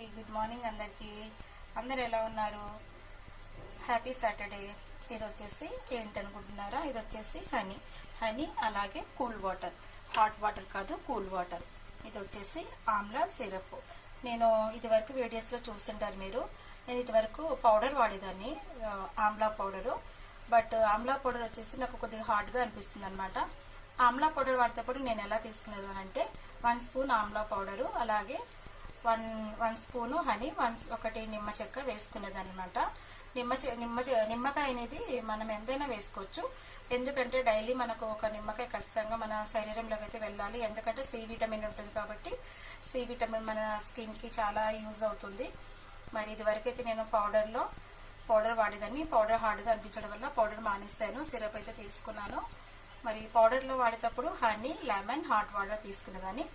అండి, good morning అందరికీ. అందరు ఎలా ఉన్నారు? Happy Saturday. ఇది వచ్చేసి ఏంటనుకుంటున్నారా? ఇది వచ్చేసి హనీ అలాగే కూల్ వాటర్, హాట్ వాటర్ కాదు, కూల్ వాటర్. ఇది వచ్చేసి ఆమ్లా సిరప్. నేను ఇదివరకు వీడియోస్లో చూస్తుంటారు మీరు. నేను ఇదివరకు పౌడర్ వాడేదాన్ని, amla powder. But amla powder వచ్చేసి నాకు కొద్దిగా హార్డ్గా అనిపిస్తుంది అనమాట. ఆమ్లా పౌడర్ వాడేటప్పుడు నేను ఎలా తీసుకునేదానంటే 1 స్పూన్ ఆమ్లా పౌడరు, అలాగే 1 స్పూను హనీ, ఒకటి నిమ్మ చెక్క వేసుకునేదన్నమాట. నిమ్మకాయ అనేది మనం ఎంతైనా వేసుకోవచ్చు. ఎందుకంటే డైలీ మనకు ఒక నిమ్మకాయ ఖచ్చితంగా మన శరీరంలోకి అయితే వెళ్ళాలి. ఎందుకంటే సి విటమిన్ ఉంటుంది కాబట్టి సి విటమిన్ మన స్కిన్కి చాలా యూజ్ అవుతుంది. మరి ఇది వరకైతే నేను పౌడర్ వాడేదాన్ని. పౌడర్ హార్డ్గా అనిపించడం వల్ల పౌడర్ మానేసాను, సిరప్ అయితే తీసుకున్నాను. మరి పౌడర్లో వాడేటప్పుడు హనీ, లెమన్, హాట్ వాటర్ తీసుకునేదాన్ని.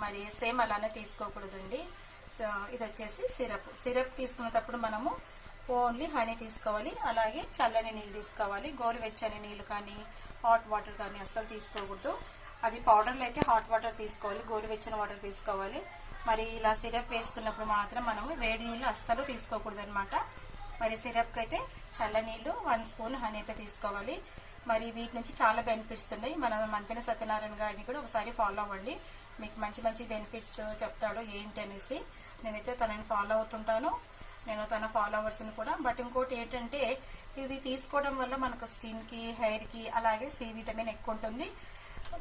మరి సేమ్ అలానే తీసుకోకూడదండి. సో ఇది వచ్చేసి సిరప్ తీసుకునేటప్పుడు మనము ఓన్లీ హనీ తీసుకోవాలి, అలాగే చల్లని నీళ్ళు తీసుకోవాలి. గోరువెచ్చని నీళ్ళు కానీ హాట్ వాటర్ కానీ అస్సలు తీసుకోకూడదు. అది పౌడర్లో అయితే హాట్ వాటర్ తీసుకోవాలి, గోరువెచ్చని వాటర్ తీసుకోవాలి. మరి ఇలా సిరప్ వేసుకున్నప్పుడు మాత్రం మనము వేడి నీళ్ళు అస్సలు తీసుకోకూడదు అనమాట. మరి సిరప్కి అయితే చల్ల నీళ్ళు, 1 స్పూన్ హనీ అయితే తీసుకోవాలి. మరి వీటి నుంచి చాలా బెనిఫిట్స్ ఉన్నాయి. మన మంతెన సత్యనారాయణ గారిని కూడా ఒకసారి ఫాలో అవ్వండి, మీకు మంచి మంచి బెనిఫిట్స్ చెప్తాడు ఏంటి అనేసి. నేనైతే తనని ఫాలో అవుతుంటాను, నేను తన ఫాలోవర్స్ని కూడా. బట్ ఇంకోటి ఏంటంటే ఇవి తీసుకోవడం వల్ల మనకు స్కిన్కి, హెయిర్కి అలాగే సి విటమిన్ ఎక్కువ ఉంటుంది.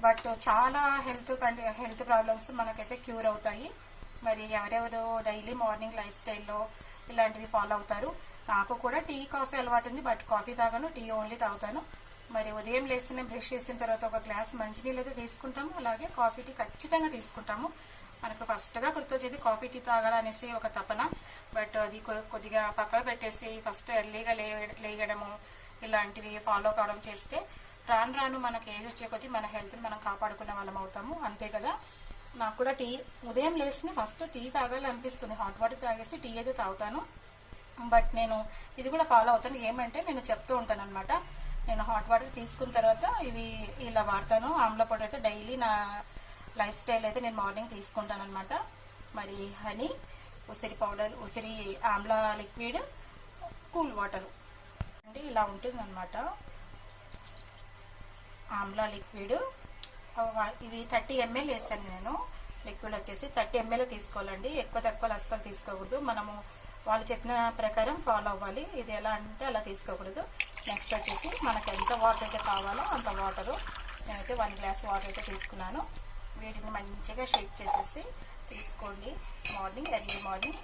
బట్ చాలా హెల్త్ ప్రాబ్లమ్స్ మనకైతే క్యూర్ అవుతాయి. మరి ఎవరెవరు డైలీ మార్నింగ్ లైఫ్ స్టైల్లో ఇలాంటివి ఫాలో అవుతారు. నాకు కూడా టీ, కాఫీ అలవాటు ఉంది, బట్ కాఫీ తాగాను, టీ ఓన్లీ తాగుతాను. మరి ఉదయం లేస్తేనే బ్రష్ చేసిన తర్వాత ఒక గ్లాస్ మంచినీళ్ళు అయితే తీసుకుంటాము, అలాగే కాఫీ, టీ ఖచ్చితంగా తీసుకుంటాము. మనకు ఫస్ట్గా గుర్తొచ్చేది కాఫీ, టీ తాగాలనేసి ఒక తపన. బట్ అది కొద్దిగా పక్కకు పెట్టేసి ఫస్ట్ ఎర్లీగా లేయడము ఇలాంటివి ఫాలో కావడం చేస్తే రాను రాను మనకి ఏజ్ వచ్చే కొద్దీ మన హెల్త్ని మనం కాపాడుకునే వాళ్ళం అవుతాము, అంతే కదా. నాకు కూడా టీ ఉదయం లేస్తేనే ఫస్ట్ టీ తాగాలనిపిస్తుంది, హాట్ వాటర్ తాగేసి టీ అయితే తాగుతాను. బట్ నేను ఇది కూడా ఫాలో అవుతాను. ఏమంటే నేను చెప్తూ ఉంటాను అనమాట, నేను హాట్ వాటర్ తీసుకున్న తర్వాత ఇవి ఇలా వాడతాను. ఆమ్లా పౌడర్ అయితే డైలీ నా లైఫ్ స్టైల్ అయితే నేను మార్నింగ్ తీసుకుంటాను అనమాట. మరి హనీ, ఉసిరి పౌడర్, ఉసిరి ఆమ్లా లిక్విడ్, కూల్ వాటర్ అంటే ఇలా ఉంటుంది అనమాట. ఆమ్లా లిక్విడ్ ఇది 30 ml వేస్తాను నేను. లిక్విడ్ వచ్చేసి 30 ml తీసుకోవాలండి, ఎక్కువ తక్కువ అస్సలు తీసుకోకూడదు. మనము వాళ్ళు చెప్పిన ప్రకారం ఫాలో అవ్వాలి. ఇది ఎలా అంటే అలా తీసుకోకూడదు. నెక్స్ట్ వచ్చేసి మనకు ఎంత వాటర్ అయితే కావాలో అంత వాటరు, నేనైతే 1 గ్లాస్ వాటర్ అయితే తీసుకున్నాను. వీటిని మంచిగా షేక్ చేసేసి తీసుకోండి ఎర్లీ మార్నింగ్.